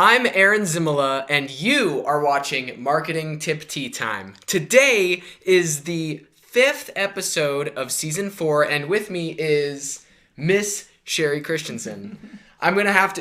I'm Aaron Zimala, and you are watching Marketing Tip Tea Time. Today is the 5th episode of Season 4, and with me is Miss Sherry Christensen.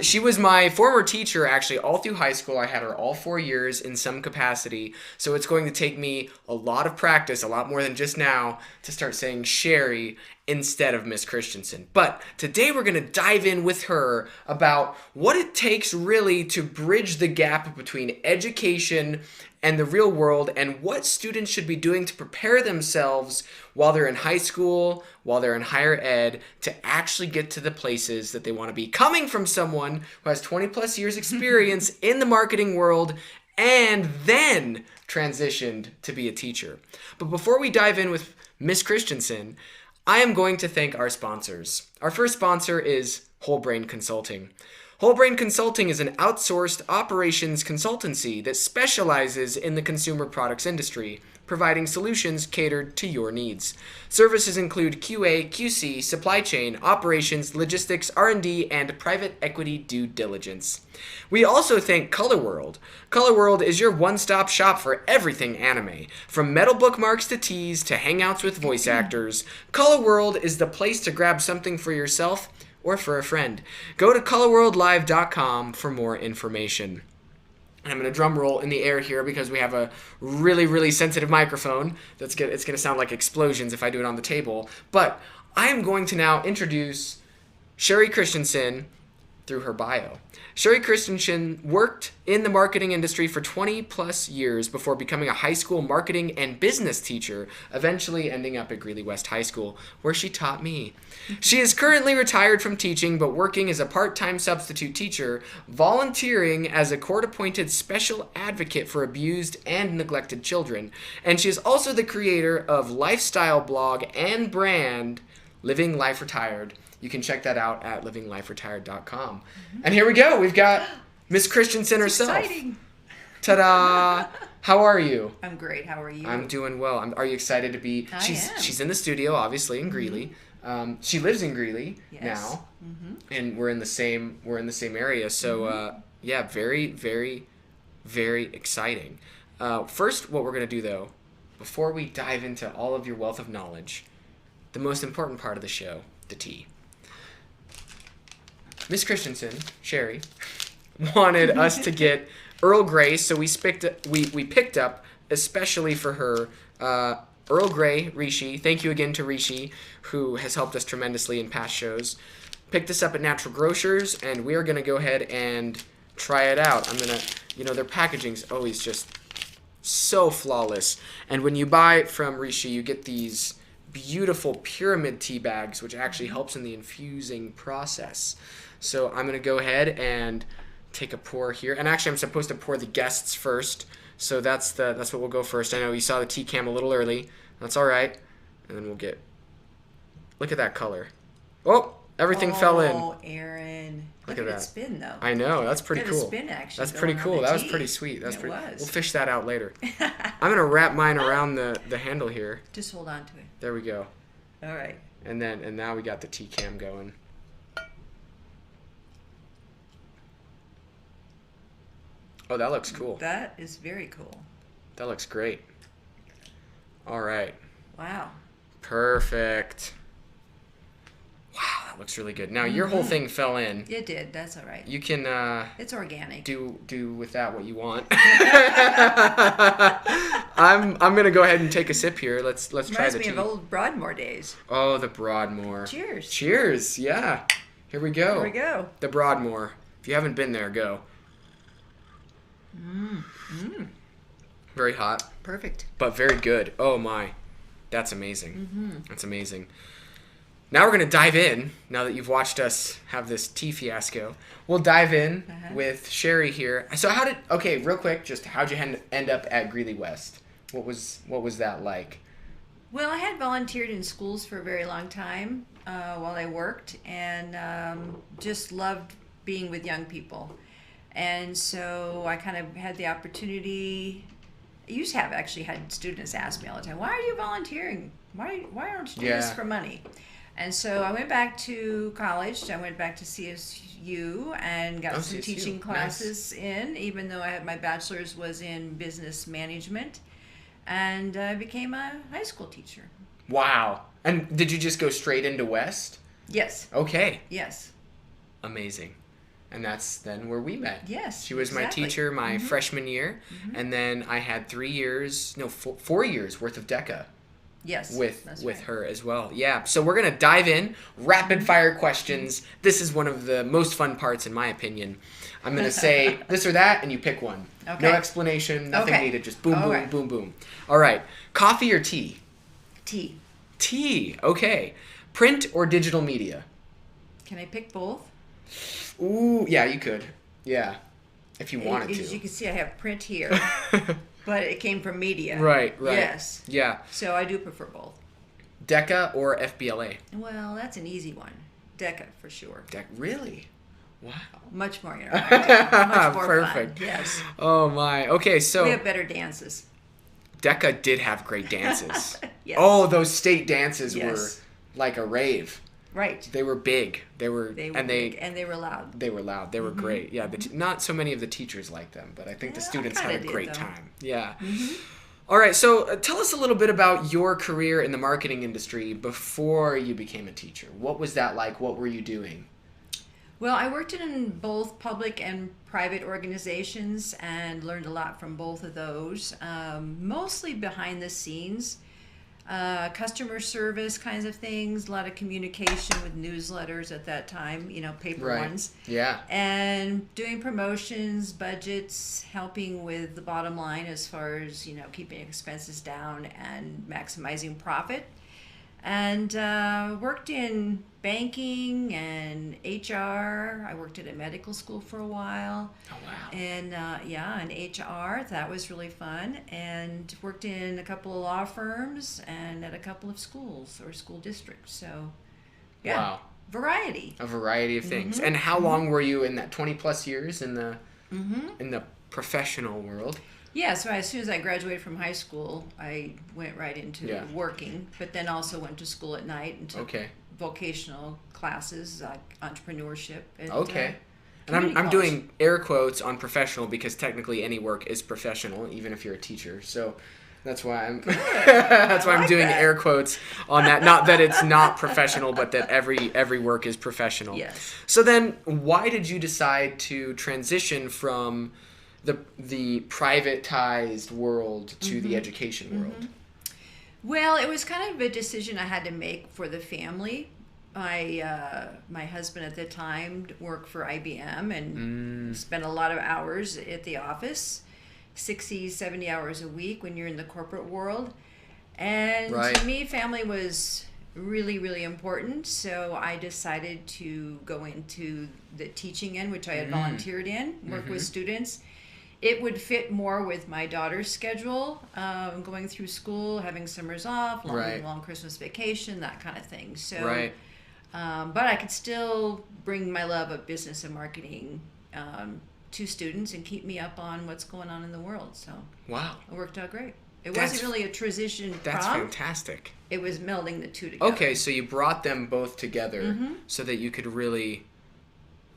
She was my former teacher, actually, all through high school. I had her all 4 years in some capacity, so it's going to take me a lot of practice, a lot more than just now, to start saying Sherry instead of Miss Christensen. But today we're going to dive in with her about what it takes really to bridge the gap between education and the real world, and what students should be doing to prepare themselves while they're in high school, while they're in higher ed, to actually get to the places that they want to be. Coming from someone who has 20 plus years experience in the marketing world and then transitioned to be a teacher. But before we dive in with Miss Christensen, I am going to thank our sponsors. Our first sponsor is Whole Brain Consulting. Whole Brain Consulting is an outsourced operations consultancy that specializes in the consumer products industry, providing solutions catered to your needs. Services include QA, QC, supply chain, operations, logistics, R&D, and private equity due diligence. We also thank Color World. Color World is your one-stop shop for everything anime. From metal bookmarks to teas to hangouts with voice actors, Color World is the place to grab something for yourself or for a friend. Go to colorworldlive.com for more information. And I'm going to drum roll in the air here because we have a really, really sensitive microphone. It's going to sound like explosions if I do it on the table. But I am going to now introduce Sherry Christensen through her bio. Sherry Christensen worked in the marketing industry for 20 plus years before becoming a high school marketing and business teacher, eventually ending up at Greeley West High School, where she taught me. She is currently retired from teaching, but working as a part-time substitute teacher, volunteering as a court-appointed special advocate for abused and neglected children. And she is also the creator of lifestyle blog and brand Living Life Retired. You can check that out at livingliferetired.com. Mm-hmm. And here we go. We've got Miss Christensen herself. Exciting. Ta-da! How are you? I'm great. How are you? I'm doing well. Are you excited to be? I am. She's in the studio, obviously, in Greeley. She lives in Greeley now, and we're in the same area. So yeah, very, very, very exciting. First, what we're gonna do though, before we dive into all of your wealth of knowledge, the most important part of the show, the tea. Miss Christensen, Sherry, wanted us to get Earl Grey, so we picked up, especially for her, Earl Grey Rishi. Thank you again to Rishi, who has helped us tremendously in past shows. Picked this up at Natural Grocers, and we are going to go ahead and try it out. Their packaging's always just so flawless. And when you buy from Rishi, you get these beautiful pyramid tea bags, which actually helps in the infusing process. So I'm going to go ahead and take a pour here. And actually, I'm supposed to pour the guests first. So that's what we'll go first. I know you saw the tea cam a little early. That's all right. And then look at that color. Oh, everything fell in. Oh, Aaron. Look at that spin, though. I know. That's pretty cool. Spin, actually. That's pretty cool. That was pretty sweet. We'll fish that out later. I'm going to wrap mine around the handle here. Just hold on to it. There we go. All right. And now we got the tea cam going. Oh, that looks cool. That is very cool. That looks great. All right. Wow. Perfect. Wow, that looks really good. Now, your whole thing fell in. It did. That's all right. You can... it's organic. Do with that what you want. I'm going to go ahead and take a sip here. Let's try the tea. Reminds me of old Broadmoor days. Oh, the Broadmoor. Cheers. Cheers. Yeah. Here we go. Here we go. The Broadmoor. If you haven't been there, go. Very hot. Perfect. But very good. Oh my. That's amazing. That's amazing. Now we're going to dive in, now that you've watched us have this tea fiasco. We'll dive in with Sherry here. So real quick, just how'd you end up at Greeley West? What was that like? Well, I had volunteered in schools for a very long time while I worked, and just loved being with young people. And so I kind of had the opportunity. I used to have actually had students ask me all the time, "Why are you volunteering? Why aren't you doing this for money?" And so I went back to college. I went back to CSU and got some CSU. teaching classes in, even though I had my bachelor's was in business management. And I became a high school teacher. Wow. And did you just go straight into West? Yes. Okay. Yes. Amazing. And that's then where we met. Yes. She was my exactly. teacher my freshman year, and then I had 4 years worth of DECA Yes. with right. her as well. Yeah. So we're gonna dive in, rapid fire questions. This is one of the most fun parts, in my opinion. I'm gonna say this or that, and you pick one. Okay. No explanation, nothing Okay. needed. Just boom, All boom, right. boom, boom. All right. Coffee or tea? Tea. Tea. Okay. Print or digital media? Can I pick both? Ooh, yeah, you could. Yeah, if you wanted As you to. can see, I have print here, but it came from media. Right. Yes. Yeah. So I do prefer both. DECA or FBLA? Well, that's an easy one. DECA for sure. Really? Wow. Much more interactive. Much more Perfect. fun. Yes. Oh my. Okay, so We have better dances. DECA did have great dances. Yes. Oh, those state dances Yes. were like a rave. Right. They were big. They were Big, and they were loud. They were loud. They were great. Yeah, not so many of the teachers liked them, but I think the Yeah, I students had a kinda did, great though. time. Yeah. All right, so tell us a little bit about your career in the marketing industry before you became a teacher. What was that like? What were you doing? Well, I worked in both public and private organizations and learned a lot from both of those. Mostly behind the scenes. Customer service kinds of things, a lot of communication with newsletters at that time, paper ones. Yeah. And doing promotions, budgets, helping with the bottom line as far as, keeping expenses down and maximizing profit. And worked in banking and HR. I worked at a medical school for a while. Oh wow. And in HR, that was really fun. And worked in a couple of law firms and at a couple of schools or school districts. So, yeah, Wow. variety. A variety of things. And how long were you in that 20 plus years in the professional world? Yeah, so as soon as I graduated from high school, I went right into working, but then also went to school at night and took vocational classes like entrepreneurship. And, And I'm doing air quotes on professional because technically any work is professional, even if you're a teacher. So that's why I'm I'm doing air quotes on that. Not that it's not professional, but that every work is professional. Yes. So then, why did you decide to transition from the privatized world to the education world? Well, it was kind of a decision I had to make for the family. My husband at the time worked for IBM and spent a lot of hours at the office, 60, 70 hours a week when you're in the corporate world. And to me, family was really, really important. So I decided to go into the teaching end, which I had volunteered in, work with students. It would fit more with my daughter's schedule, going through school, having summers off, long Christmas vacation, that kind of thing. So, but I could still bring my love of business and marketing to students and keep me up on what's going on in the world. So, wow, it worked out great. It wasn't really a transition. That's fantastic. It was melding the two together. Okay, so you brought them both together so that you could really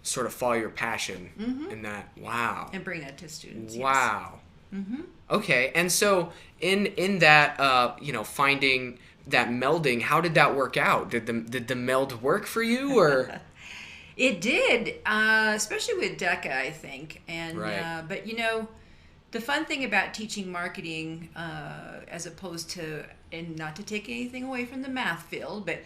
sort of follow your passion in that. Wow. And bring that to students. Wow. Yes. Okay, and so in that finding that melding, how did that work out? Did the meld work for you, or? It did, especially with DECA, I think. And but the fun thing about teaching marketing, as opposed to, and not to take anything away from the math field, but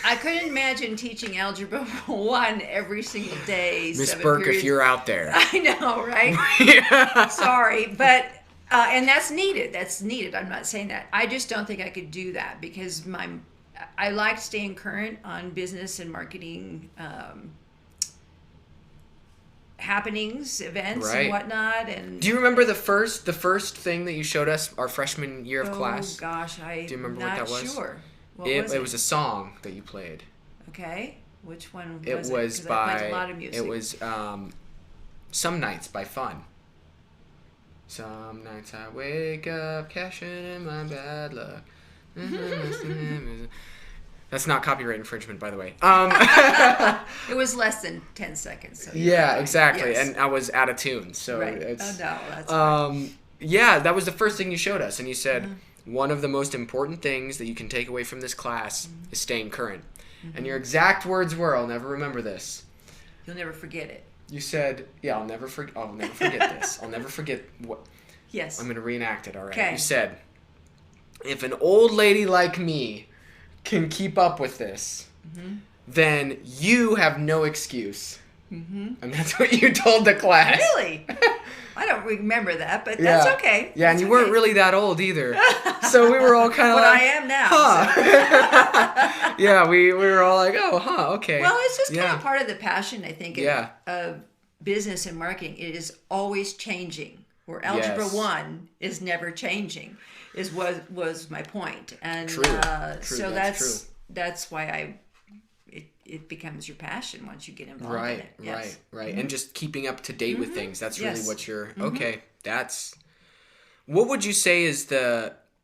I couldn't imagine teaching Algebra 1 every single day. Miss Burke, if you're out there. I know, right? Sorry, but, and that's needed. That's needed. I'm not saying that. I just don't think I could do that because I like staying current on business and marketing happenings, events, and whatnot. And do you remember the first thing that you showed us our freshman year of class? Oh gosh, do you remember what that was? Sure. It was a song that you played. Okay, which one was it? It was by. I played a lot of music. It was "Some Nights" by Fun. Some nights I wake up cashing in my bad luck. That's not copyright infringement, by the way. It was less than 10 seconds. So Yeah, exactly. Yes. And I was out of tune, so Right. it's. Oh no, that's fine. Yeah, that was the first thing you showed us, and you said one of the most important things that you can take away from this class is staying current. And your exact words were, "I'll never remember this." You'll never forget it. You said, "Yeah, I'll never forget this. I'll never forget what." Yes. I'm gonna reenact it. All right. Okay. You said, "If an old lady like me can keep up with this, then you have no excuse." And that's what you told the class. Really? I don't remember that, but that's okay. Yeah, and you weren't really that old either. So we were all kind of But like, I am now. huh. Yeah, we were all like, oh, huh, okay. Well, it's just kind of part of the passion, I think, Yeah. of business and marketing. It is always changing. Where Algebra Yes. 1 is never changing, was my point. And True. so That's that's why it becomes your passion once you get involved in it. Yes. Right. And just keeping up to date with things. That's really Yes. what you're, okay, that's, what would you say is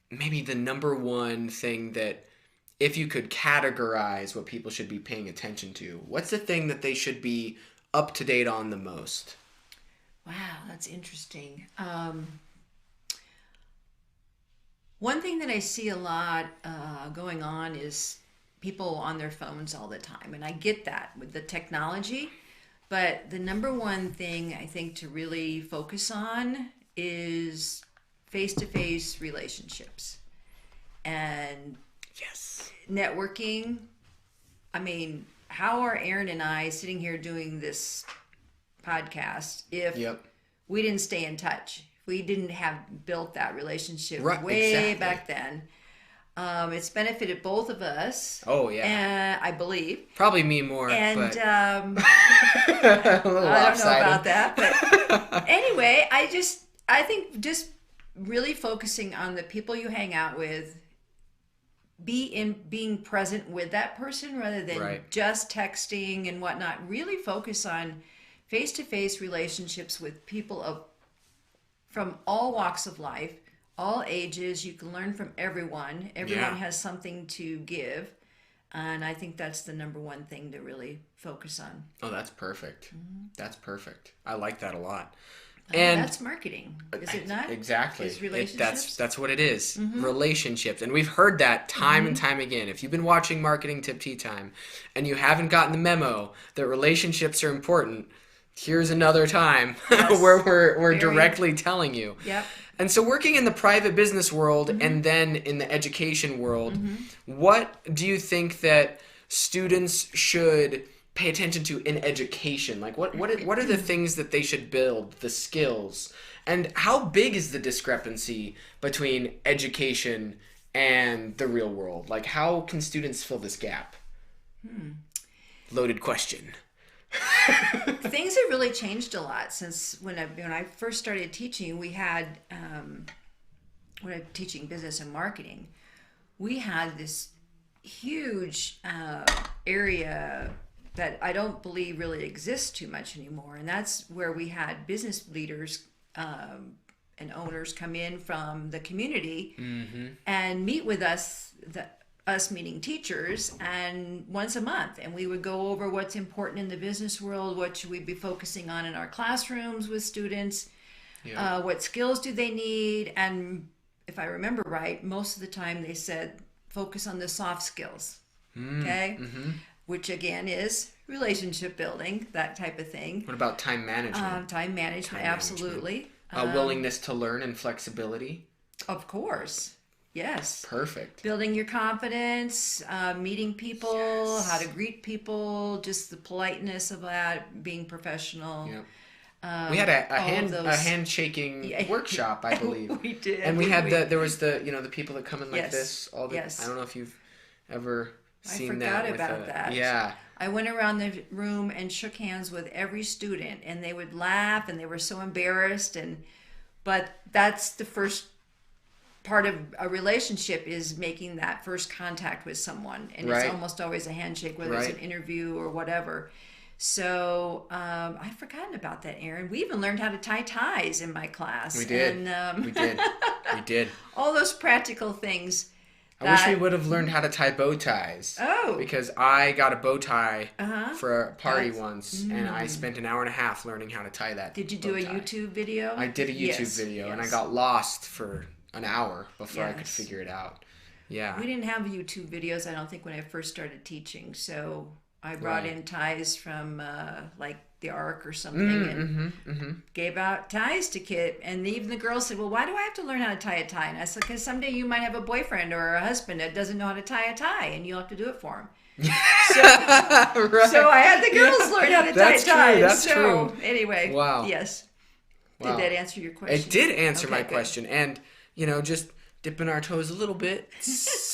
maybe the number one thing that, if you could categorize what people should be paying attention to, what's the thing that they should be up to date on the most? Wow, that's interesting. One thing that I see a lot going on is people on their phones all the time. And I get that with the technology. But the number one thing I think to really focus on is face-to-face relationships. And Yes. networking. I mean, how are Aaron and I sitting here doing this podcast if we didn't stay in touch? If we didn't have built that relationship way back then. It's benefited both of us. Oh, yeah. I believe. Probably me more. And but... a little I don't know about that. But anyway, I think just really focusing on the people you hang out with, being present with that person rather than just texting and whatnot. Really focus on face-to-face relationships with people from all walks of life, all ages. You can learn from everyone. Everyone has something to give. And I think that's the number one thing to really focus on. Oh, that's perfect. That's perfect. I like that a lot. And that's marketing, is it not? Exactly. It's relationships. That's what it is. Relationships. And we've heard that time and time again. If you've been watching Marketing Tip Tea Time and you haven't gotten the memo that relationships are important, here's another time where we're directly telling you. Yep. And so working in the private business world and then in the education world, what do you think that students should pay attention to in education? Like what are the things that they should build, the skills? And how big is the discrepancy between education and the real world? Like how can students fill this gap? Loaded question. Things have really changed a lot since when I first started teaching. We had when I was teaching business and marketing, we had this huge area that I don't believe really exists too much anymore, and that's where we had business leaders and owners come in from the community and meet with us. Us meeting teachers, and once a month, and we would go over what's important in the business world, what should we be focusing on in our classrooms with students, what skills do they need, and if I remember right, most of the time they said focus on the soft skills, which again is relationship building, that type of thing. What about time management? Time management, absolutely. Willingness to learn and flexibility. Of course. Yes. Perfect. Building your confidence, meeting people, how to greet people, just the politeness of that, being professional. Yep. We had a handshaking workshop, I believe. We did. And there was the people that come in like this all the I don't know if you've ever seen that. I forgot about that. Yeah. I went around the room and shook hands with every student, and they would laugh and they were so embarrassed, but that's the first part of a relationship, is making that first contact with someone, and it's almost always a handshake, whether it's an interview or whatever. So I've forgotten about that, Aaron. We even learned how to tie ties in my class. We did. We did. All those practical things I wish we would have learned how to tie bow ties. Oh. Because I got a bow tie for a party That's- once, and I spent an hour and a half learning how to tie that. Did you do a bow tie. YouTube video? I did a YouTube video, and I got lost for an hour before I could figure it out. Yeah. We didn't have YouTube videos, I don't think, when I first started teaching. So I brought in ties from like the Ark or something and gave out ties to kids. And even the girls said, well, why do I have to learn how to tie a tie? And I said, because someday you might have a boyfriend or a husband that doesn't know how to tie a tie, and you'll have to do it for him. So, Right. so I had the girls learn how to tie ties. That's so true. Anyway, Wow. Yes. Wow. Did that answer your question? It did answer my good. question, and just dipping our toes a little bit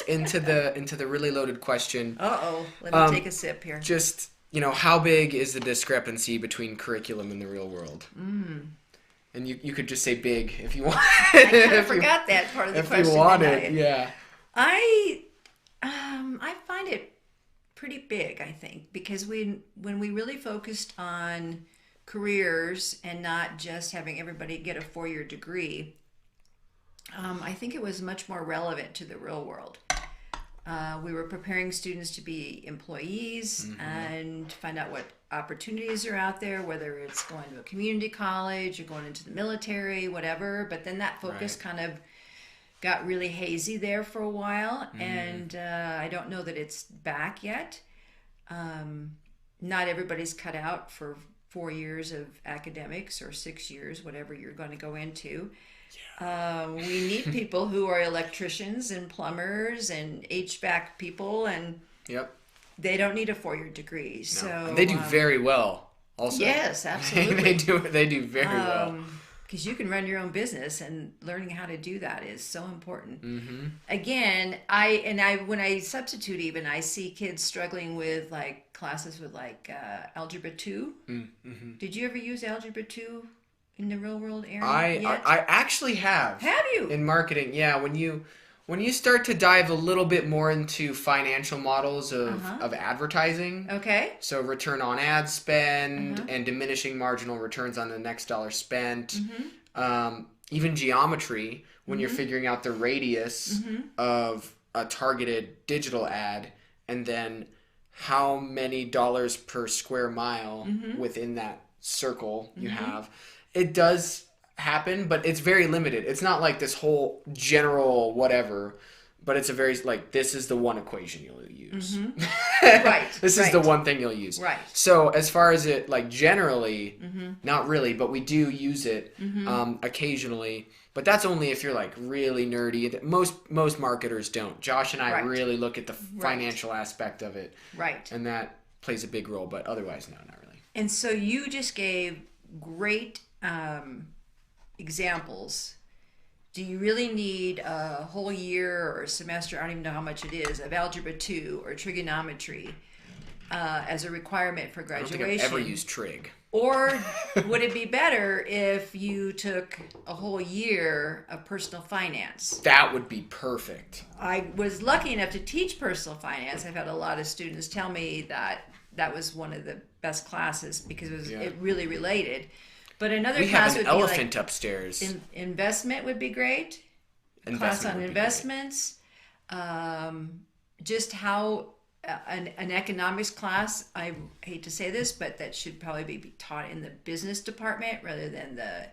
into the really loaded question. Let me take a sip here. Just how big is the discrepancy between curriculum and the real world? And you could just say big if you want. I kind of forgot that part of the question. If you want it, yeah. I find it pretty big, I think, because when we really focused on careers and not just having everybody get a 4-year degree, I think it was much more relevant to the real world. We were preparing students to be employees and find out what opportunities are out there, whether it's going to a community college or going into the military, whatever. But then that focus kind of got really hazy there for a while, and I don't know that it's back yet. Not everybody's cut out for 4 years of academics or 6 years, whatever you're going to go into. We need people who are electricians and plumbers and HVAC people, and they don't need a 4-year degree. No. So and they do very well. Also, yes, absolutely, they do very well. Because you can run your own business, and learning how to do that is so important. Again, when I substitute, even I see kids struggling with like classes with like algebra 2. Did you ever use algebra 2 in the real world area? I actually have. Have you? In marketing, yeah. When you start to dive a little bit more into financial models of advertising. Okay. So return on ad spend and diminishing marginal returns on the next dollar spent. Even geometry, when you're figuring out the radius of a targeted digital ad, and then how many dollars per square mile within that circle you have. It does happen, but it's very limited. It's not like this whole general whatever, but it's a very like, this is the one equation you'll use. Right. This is the one thing you'll use. Right. So as far as it like generally, not really, but we do use it occasionally. But that's only if you're like really nerdy. Most marketers don't. Josh and I really look at the financial aspect of it. Right. And that plays a big role, but otherwise, no, not really. And so you just gave great examples. Do you really need a whole year or a semester, I don't even know how much it is, of algebra 2 or trigonometry as a requirement for graduation? I don't think I've ever used trig. Or would it be better if you took a whole year of personal finance? That would be perfect. I was lucky enough to teach personal finance. I've had a lot of students tell me that was one of the best classes because it really related. But another class would be like... We have an elephant upstairs. Investment would be great. Class on investments. Just how... An economics class, I hate to say this, but that should probably be taught in the business department rather than the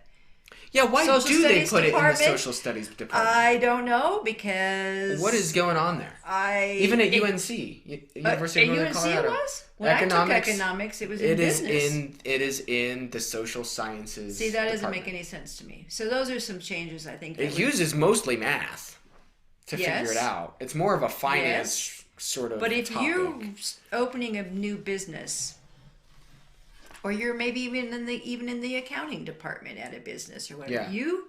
why do they put it in the social studies department? I don't know, because... What is going on there? Even at UNC, University of Northern Colorado. It was? When I took economics, it was in business. It is in the social sciences. See, that doesn't make any sense to me. So those are some changes, I think. It uses mostly math to figure it out. it's more of a finance sort of But if topic. you're opening a new business, or you're maybe even in the accounting department at a business or whatever, you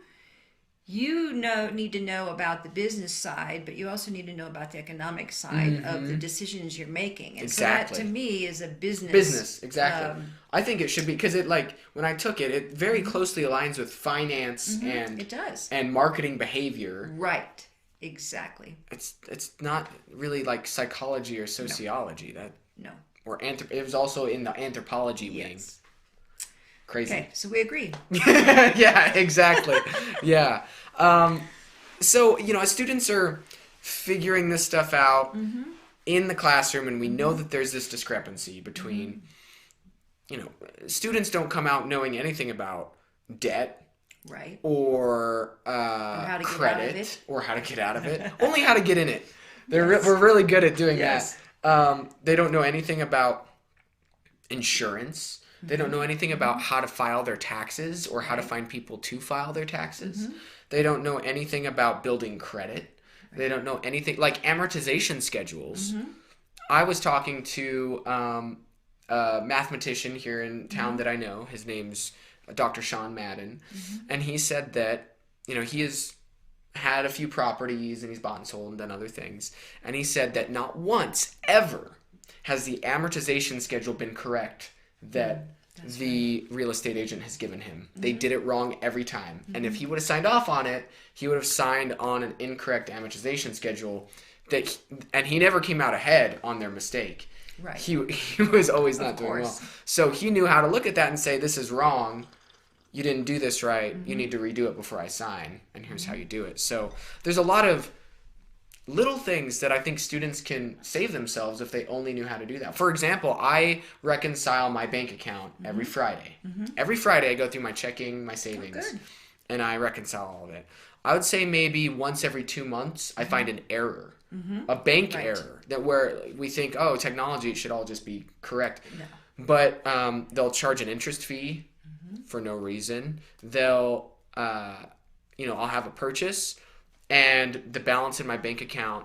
need to know about the business side, but you also need to know about the economic side of the decisions you're making. And so that to me is a business. Exactly. I think it should be, because it, like, when I took it, it very closely aligns with finance and it does. And marketing behavior. Right. Exactly. It's not really like psychology or sociology. No. Or it was also in the anthropology wing. Crazy. Okay, so we agree. Yeah, exactly. Yeah. So, as students are figuring this stuff out in the classroom, and we know that there's this discrepancy between, students don't come out knowing anything about debt, right, or how to credit, or how to get out of it. Only how to get in it. We're really good at doing that. They don't know anything about insurance. They don't know anything about how to file their taxes or how to find people to file their taxes. They don't know anything about building credit. They don't know anything like amortization schedules. I was talking to a mathematician here in town that I know. His name's Dr. Sean Madden. And he said that, he has had a few properties and he's bought and sold and done other things. And he said that not once ever has the amortization schedule been correct that the real estate agent has given him. They did it wrong every time. And if he would have signed off on it, he would have signed on an incorrect amortization schedule and he never came out ahead on their mistake. Right. He was always not doing well. So he knew how to look at that and say, this is wrong. You didn't do this right. You need to redo it before I sign. And here's how you do it. So there's a lot of little things that I think students can save themselves if they only knew how to do that. For example, I reconcile my bank account every Friday. Every Friday I go through my checking, my savings, and I reconcile all of it. I would say maybe once every 2 months I find an error, a bank error, that where we think, oh, technology, it should all just be correct. No. But they'll charge an interest fee for no reason. They'll, I'll have a purchase, and the balance in my bank account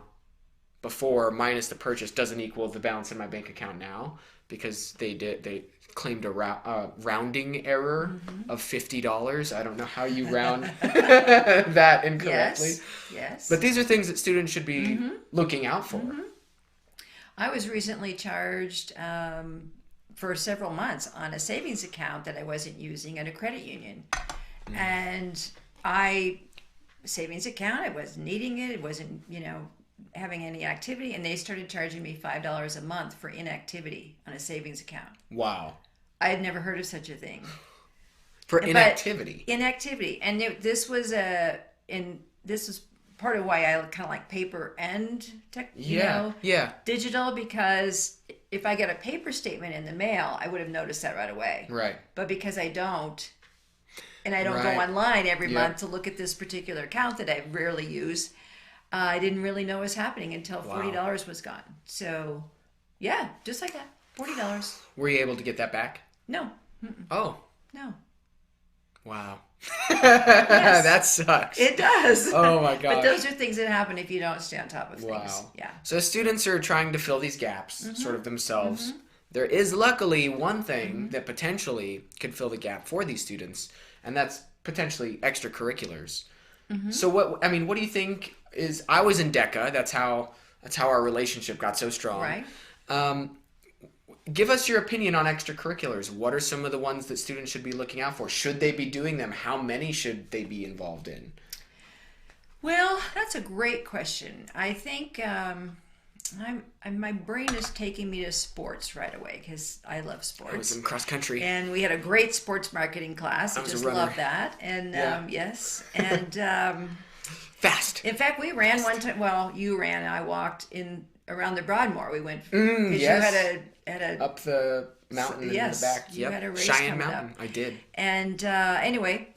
before minus the purchase doesn't equal the balance in my bank account now because they claimed a rounding error of $50. I don't know how you round that incorrectly. Yes. But these are things that students should be looking out for. I was recently charged for several months on a savings account that I wasn't using at a credit union. And savings account, I wasn't needing it. It wasn't, having any activity. And they started charging me $5 a month for inactivity on a savings account. Wow. I had never heard of such a thing. For inactivity. Inactivity. And this was part of why I kind of like paper and digital, because if I get a paper statement in the mail, I would have noticed that right away. Right. But because I don't, and I don't go online every month to look at this particular account that I rarely use, I didn't really know what was happening until $40 was gone. So, yeah, just like that, $40. Were you able to get that back? No. Oh. No. Wow. Yes. That sucks. It does. Oh my gosh. But those are things that happen if you don't stay on top of things. Wow. Yeah. So students are trying to fill these gaps sort of themselves. There is luckily one thing that potentially could fill the gap for these students, and that's potentially extracurriculars. So what do you think is, I was in DECA, that's how our relationship got so strong. Right. Give us your opinion on extracurriculars. What are some of the ones that students should be looking out for? Should they be doing them? How many should they be involved in? Well, that's a great question. I think my brain is taking me to sports right away because I love sports. I was in cross country. And we had a great sports marketing class. I just love that. And yes. And fast. In fact, we ran one time. Well, you ran and I walked around the Broadmoor. We went because you had a up the mountain in the back. You had a race Cheyenne coming Mountain. up. I did. And anyway,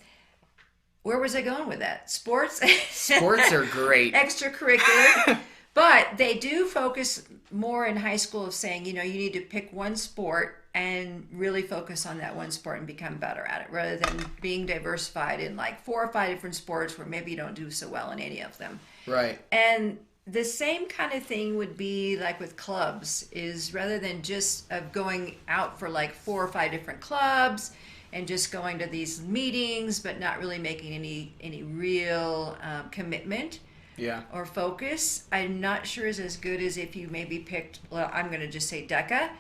where was I going with that? Sports. Sports are great. Extracurricular. But they do focus more in high school of saying, you need to pick one sport and really focus on that one sport and become better at it, rather than being diversified in like 4 or 5 different sports where maybe you don't do so well in any of them. Right. And the same kind of thing would be like with clubs, is rather than just going out for like 4 or 5 different clubs and just going to these meetings but not really making any real commitment or focus, I'm not sure is as good as if you maybe picked, well, I'm going to just say DECA,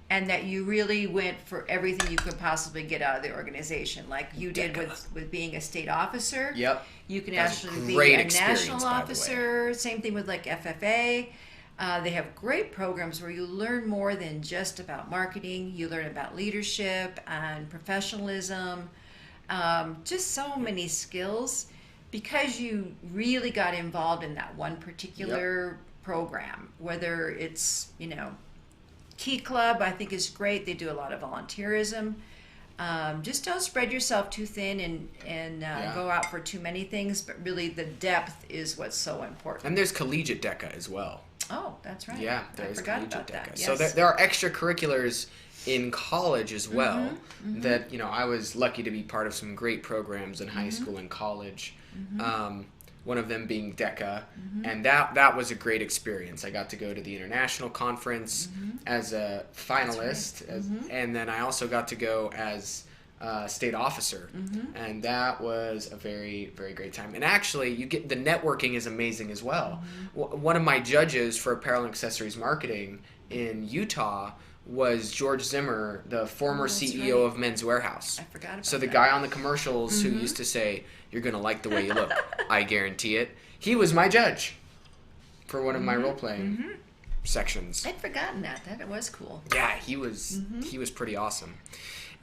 and that you really went for everything you could possibly get out of the organization, like you did with being a state officer. Yep. You can actually be a national officer. Same thing with like FFA. They have great programs where you learn more than just about marketing. You learn about leadership and professionalism, just so many skills. because you really got involved in that one particular program, whether it's, Key Club, I think is great. They do a lot of volunteerism. Just don't spread yourself too thin and go out for too many things, but really the depth is what's so important. And there's collegiate DECA as well. Oh, that's right. Yeah, there's I forgot collegiate about DECA. that. So Yes. there are extracurriculars in college as well that, I was lucky to be part of some great programs in high school and college. One of them being DECA, and that was a great experience. I got to go to the international conference as a finalist, and then I also got to go as a state officer, and that was a very, very great time. And actually, the networking is amazing as well. One of my judges for apparel and accessories marketing in Utah was George Zimmer, the former CEO of Men's Warehouse. I forgot about So the that. guy on the commercials who used to say, "You're going to like the way you look, I guarantee it." He was my judge for one of my role-playing sections. I'd forgotten that. That was cool. Yeah, he was pretty awesome.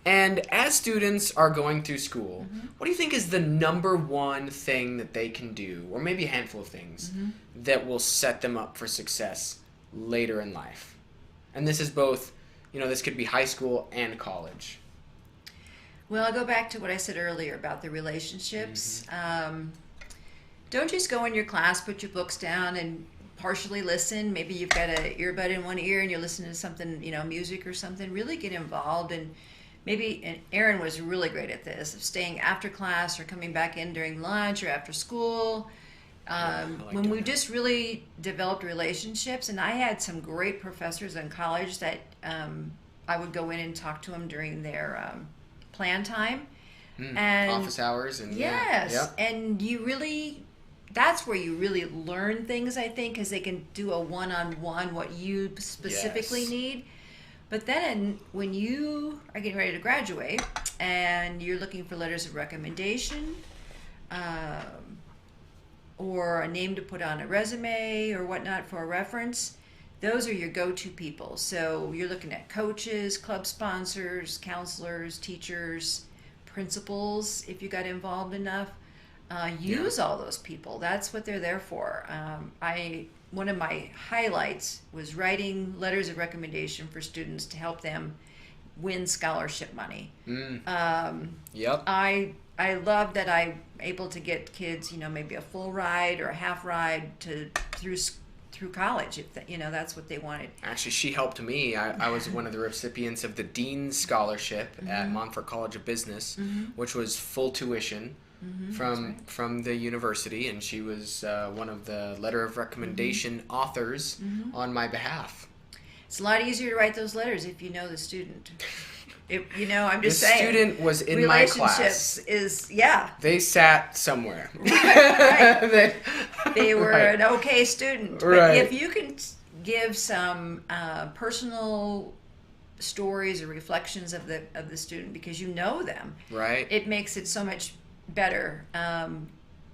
And as students are going through school, what do you think is the number one thing that they can do, or maybe a handful of things, that will set them up for success later in life? And this is both, this could be high school and college. Well, I'll go back to what I said earlier about the relationships. Don't just go in your class, put your books down, and partially listen. Maybe you've got an earbud in one ear and you're listening to something, music or something. Really get involved, and Aaron was really great at this, of staying after class or coming back in during lunch or after school. When we just really developed relationships, and I had some great professors in college that I would go in and talk to them during their plan time. And Office hours. And yes, and that's where you really learn things, I think, because they can do a one-on-one what you specifically need. But then when you are getting ready to graduate and you're looking for letters of recommendation, or a name to put on a resume or whatnot for a reference, those are your go-to people. So you're looking at coaches, club sponsors, counselors, teachers, principals, if you got involved enough. Use all those people. That's what they're there for. One of my highlights was writing letters of recommendation for students to help them win scholarship money. I love that I'm able to get kids, maybe a full ride or a half ride through college, if that's what they wanted. Actually, she helped me. I was one of the recipients of the Dean's Scholarship at Montfort College of Business, which was full tuition from the university, and she was one of the letter of recommendation authors on my behalf. It's a lot easier to write those letters if you know the student. I'm just saying. The student was in my class. They sat somewhere. Right. They were an okay student. But if you can give some personal stories or reflections of the student, because you know them, right, it makes it so much better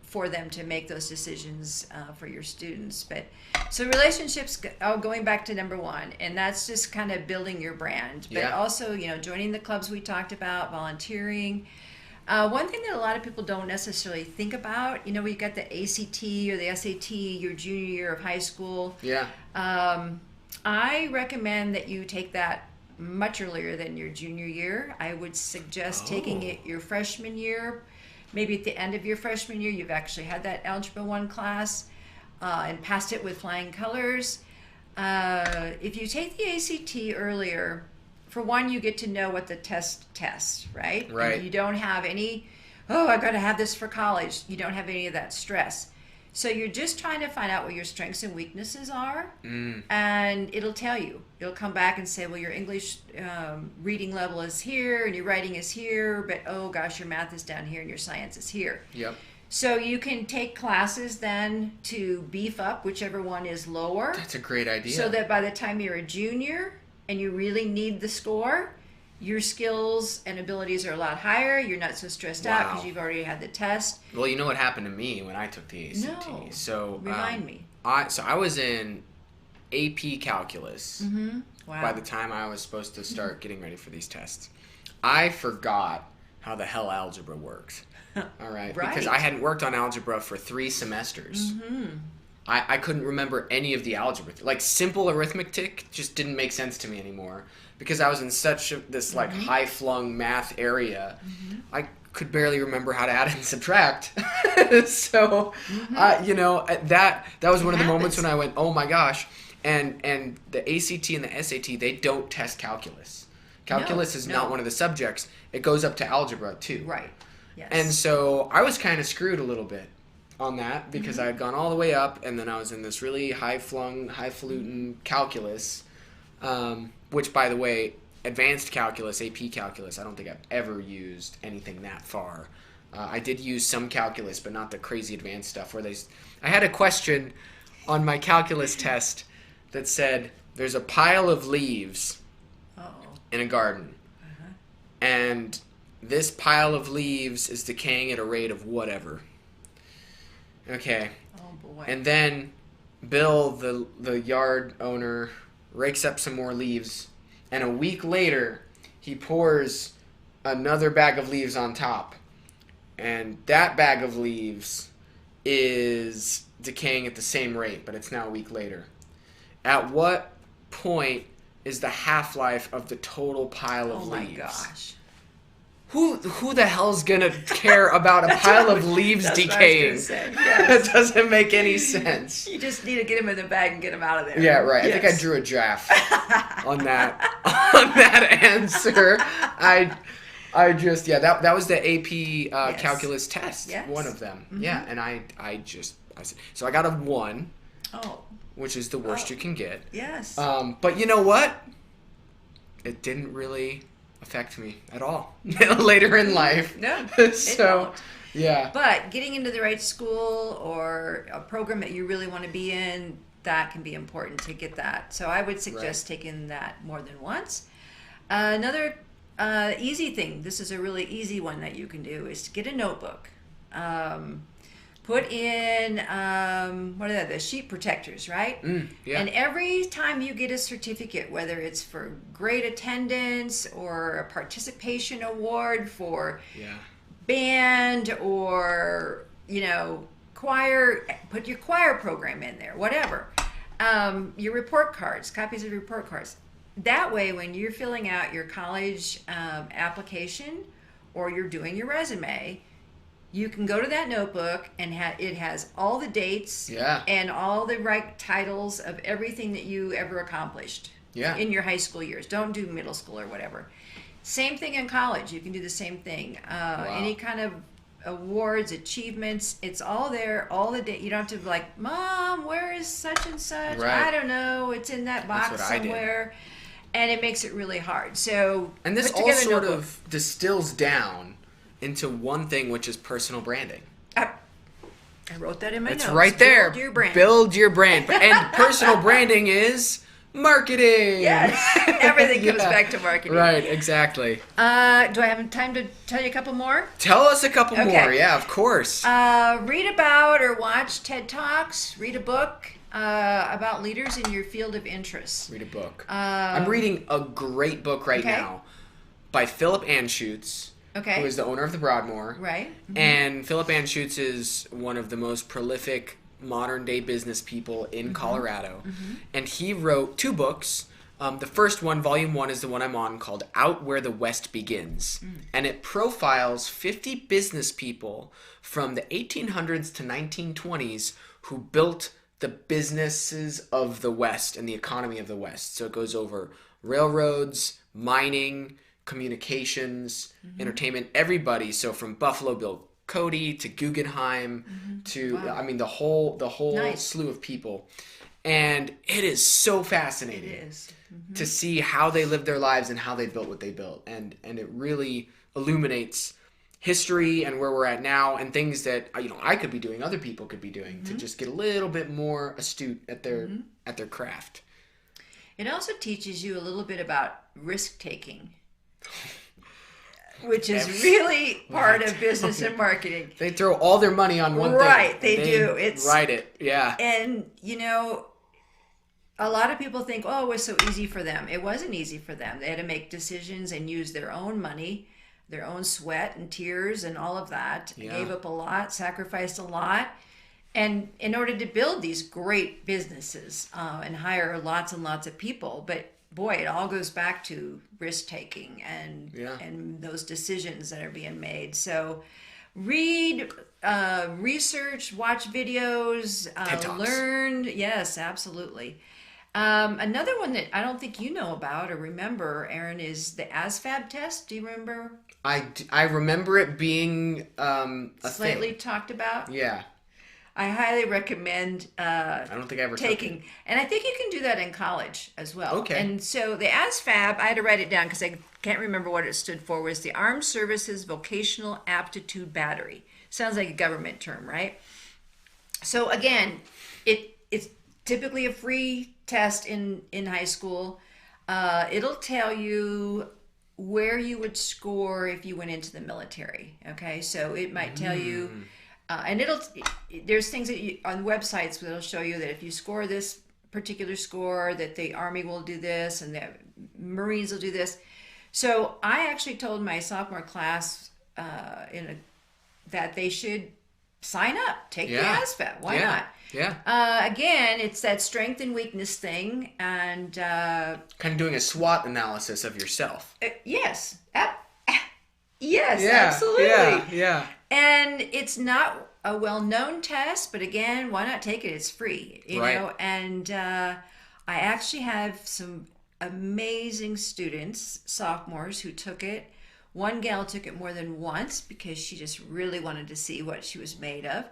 for them to make those decisions for your students. But so relationships, going back to number one, and that's just kind of building your brand, but also joining the clubs we talked about, volunteering. One thing that a lot of people don't necessarily think about, we've got the ACT or the SAT your junior year of high school. I recommend that you take that much earlier than your junior year. I would suggest taking it your freshman year. Maybe at the end of your freshman year, you've actually had that Algebra 1 class and passed it with flying colors. If you take the ACT earlier, for one, you get to know what the tests, right? Right. And you don't have any, I've got to have this for college. You don't have any of that stress. So you're just trying to find out what your strengths and weaknesses are, and it'll tell you. It'll come back and say, well, your English reading level is here, and your writing is here, but oh gosh, your math is down here, and your science is here. Yep. So you can take classes then to beef up whichever one is lower. That's a great idea. So that by the time you're a junior and you really need the score, your skills and abilities are a lot higher. You're not so stressed out because you've already had the test. Well, you know what happened to me when I took the ACT? No. So Remind me. I was in AP Calculus Wow. by the time I was supposed to start getting ready for these tests. I forgot how the hell algebra works. All right. Right. Because I hadn't worked on algebra for 3 semesters. Mm-hmm. I couldn't remember any of the algebra. Like, simple arithmetic just didn't make sense to me anymore. Because I was in this, like, high-flung math area. Mm-hmm. I could barely remember how to add and subtract. So, you know, that was one of the moments when I went, oh my gosh. And the ACT and the SAT, they don't test calculus. Calculus is not one of the subjects. It goes up to algebra, too. Right. Yes. And so I was kind of screwed a little bit on that because I had gone all the way up, and then I was in this really highfalutin calculus, which, by the way, advanced calculus, AP calculus, I don't think I've ever used anything that far. I did use some calculus, but not the crazy advanced stuff where I had a question on my calculus test that said, there's a pile of leaves in a garden, and this pile of leaves is decaying at a rate of whatever. Okay. Oh boy. And then Bill, the yard owner, rakes up some more leaves, and a week later, he pours another bag of leaves on top. And that bag of leaves is decaying at the same rate, but it's now a week later. At what point is the half-life of the total pile of leaves? Oh my gosh. Who the hell's gonna care about a pile of leaves decaying? Yes. That doesn't make any sense. You just need to get them in the bag and get them out of there. Yeah, right. Yes. I think I drew a giraffe on that answer. I just that was the AP calculus test. Yes. One of them. Mm-hmm. Yeah, and I said, so I got a 1. Oh. Which is the worst you can get. Yes. But you know what? It didn't really affect me at all later in life. No. So, it won't. yeah. But getting into the right school or a program that you really want to be in, that can be important to get that. So I would suggest taking that more than once. Another easy thing, this is a really easy one that you can do, is to get a notebook. Put in, what are the sheet protectors, right? Yeah. And every time you get a certificate, whether it's for great attendance or a participation award for band or, choir, put your choir program in there, whatever. Your report cards, copies of report cards. That way, when you're filling out your college application or you're doing your resume, you can go to that notebook and it has all the dates and all the right titles of everything that you ever accomplished in your high school years. Don't do middle school or whatever. Same thing in college. You can do the same thing. Any kind of awards, achievements, it's all there, all the date. You don't have to be like, Mom, where is such and such? Right. I don't know. It's in that box somewhere. And it makes it really hard. So, and this all sort of distills down into one thing, which is personal branding. I wrote that in my notes. It's right there. Build your brand. Build your brand. And personal branding is marketing. Yes. Everything comes back to marketing. Right, exactly. Do I have time to tell you a couple more? Tell us a couple more. Yeah, of course. Read about or watch TED Talks. Read a book about leaders in your field of interest. Read a book. I'm reading a great book right now by Philip Anschutz. Who is the owner of the Broadmoor. Right. Mm-hmm. And Philip Anschutz is one of the most prolific modern-day business people in Colorado. Mm-hmm. And he wrote 2 books. The first one, Volume 1, is the one I'm on, called Out Where the West Begins. And it profiles 50 business people from the 1800s to 1920s who built the businesses of the West and the economy of the West. So it goes over railroads, mining, communications, entertainment, everybody. So from Buffalo Bill Cody to Guggenheim to the whole slew of people. And it is so fascinating. It is. To see how they lived their lives and how they built what they built. And it really illuminates history and where we're at now and things that I could be doing, other people could be doing to just get a little bit more astute at their craft. It also teaches you a little bit about risk taking. Which is really part of business and marketing. They throw all their money on one thing. Right, they do. Write it, yeah. And, a lot of people think, oh, it was so easy for them. It wasn't easy for them. They had to make decisions and use their own money their own sweat and tears and all of that. Yeah. Gave up a lot, sacrificed a lot, and in order to build these great businesses and hire lots and lots of people. But boy, it all goes back to risk taking and those decisions that are being made. So read, research, watch videos, learn. Yes, absolutely. Another one that I don't think you know about or remember, Aaron, is the ASVAB test. Do you remember? I remember it being Slightly talked about. Yeah. I highly recommend I don't think I ever taking, and I think you can do that in college as well. Okay. And so the ASVAB, I had to write it down because I can't remember what it stood for, was the Armed Services Vocational Aptitude Battery. Sounds like a government term, right? So again, it's typically a free test in high school. It'll tell you where you would score if you went into the military. Okay, so it might tell you, and there's things that on websites that'll show you that if you score this particular score, that the Army will do this and the Marines will do this. So I actually told my sophomore class that they should sign up, take the ASVAB. Why not? Yeah. Again, it's that strength and weakness thing, and kind of doing a SWOT analysis of yourself. Yes, yes, absolutely. Yeah. And it's not a well-known test, but again, why not take it? It's free, you know. And I actually have some amazing students, sophomores, who took it. One gal took it more than once because she just really wanted to see what she was made of.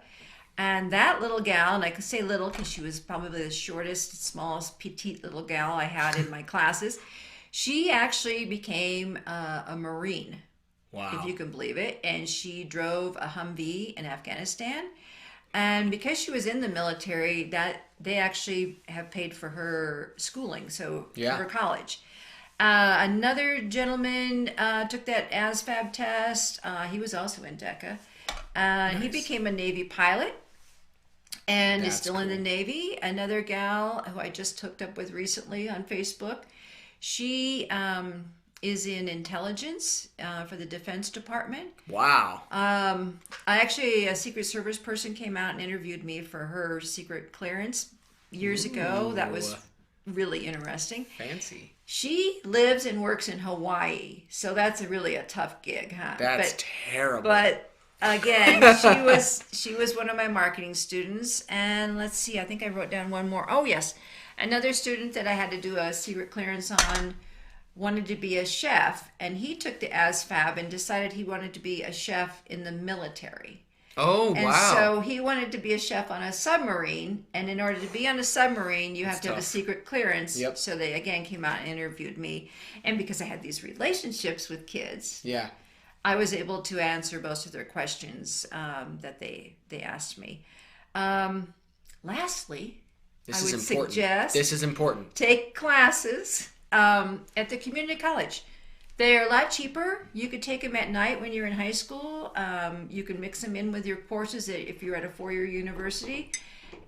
And that little gal, and I can say little because she was probably the shortest, smallest, petite little gal I had in my classes, she actually became a Marine. Wow. If you can believe it. And she drove a Humvee in Afghanistan. And because she was in the military, that they actually have paid for her schooling, so for her college. Another gentleman took that ASVAB test. He was also in DECA. Nice. He became a Navy pilot and is still in the Navy. Another gal who I just hooked up with recently on Facebook, she is in intelligence for the Defense Department. Wow. A Secret Service person came out and interviewed me for her secret clearance years ago. That was really interesting. Fancy. She lives and works in Hawaii, so that's really a tough gig, huh? That's terrible. But again, she was one of my marketing students, and let's see, I think I wrote down one more. Oh yes, another student that I had to do a secret clearance on wanted to be a chef, and he took the ASVAB and decided he wanted to be a chef in the military. Oh, and wow. So he wanted to be a chef on a submarine, and in order to be on a submarine, you have to have a secret clearance. Yep. So they, again, came out and interviewed me. And because I had these relationships with kids, I was able to answer most of their questions that they asked me. Lastly, I would suggest this is important. Take classes at the community college. They're a lot cheaper. You could take them at night when you're in high school. You can mix them in with your courses if you're at a four-year university.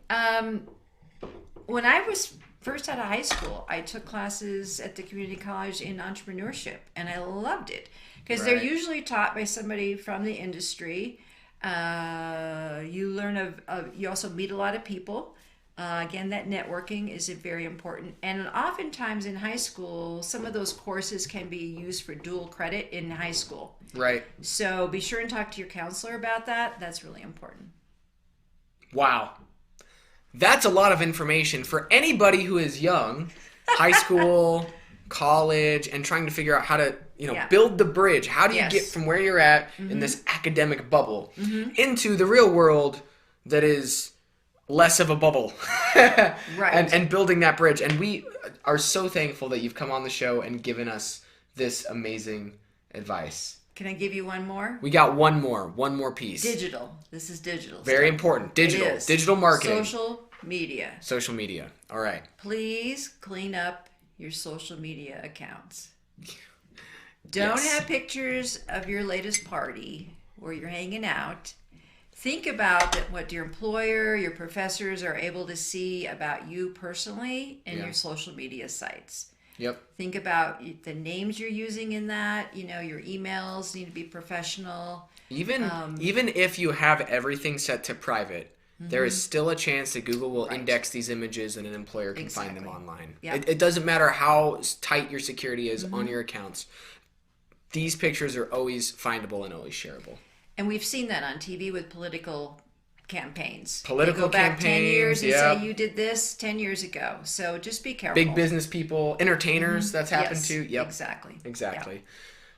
When I was first out of high school, I took classes at the community college in entrepreneurship, and I loved it because they're usually taught by somebody from the industry. You learn you also meet a lot of people. Again, that networking is very important. And oftentimes in high school, some of those courses can be used for dual credit in high school. Right. So be sure and talk to your counselor about that. That's really important. Wow. That's a lot of information for anybody who is young, high school, college, and trying to figure out how to, build the bridge. How do you get from where you're at in this academic bubble into the real world that is less of a bubble, and building that bridge. And we are so thankful that you've come on the show and given us this amazing advice. Can I give you one more? We got one more piece. Digital. This is digital. Very important. Digital marketing. Social media. All right. Please clean up your social media accounts. Don't have pictures of your latest party where you're hanging out. Think about what your employer, your professors are able to see about you personally in your social media sites. Yep. Think about the names you're using in that. Your emails need to be professional. Even if you have everything set to private, there is still a chance that Google will index these images and an employer can find them online. Yep. It doesn't matter how tight your security is on your accounts. These pictures are always findable and always shareable. And we've seen that on TV with political campaigns. Political they go back campaigns, 10 years and say you did this 10 years ago. So just be careful. Big business people, entertainers, that's happened Yes, to. Yep. Exactly. Yep.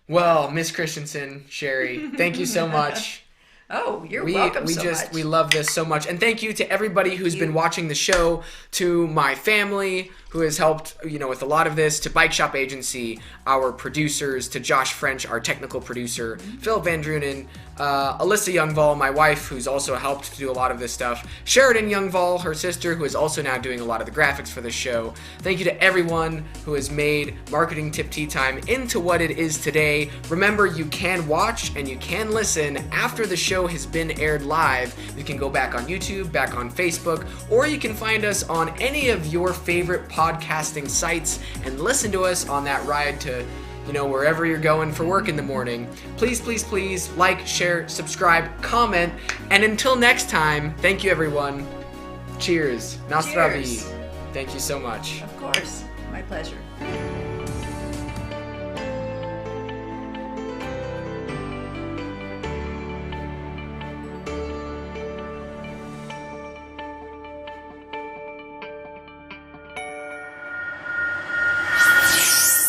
Well, Miss Christensen, Sherry, thank you so much. Oh, you're welcome so much. We love this so much. And thank you to everybody who's been watching the show, to my family who has helped, with a lot of this, to Bike Shop Agency, our producers, to Josh French, our technical producer, Phil Van Drunen, Alyssa Youngval, my wife, who's also helped to do a lot of this stuff, Sheridan Youngval, her sister, who is also now doing a lot of the graphics for this show. Thank you to everyone who has made Marketing Tip Tea Time into what it is today. Remember, you can watch and you can listen after the show has been aired live. You can go back on YouTube, back on Facebook, or you can find us on any of your favorite podcasting sites and listen to us on that ride to wherever you're going for work in the morning. Please, please, please like, share, subscribe, comment, and until next time, thank you everyone. Cheers. Na zdraví. Thank you so much. Of course. My pleasure.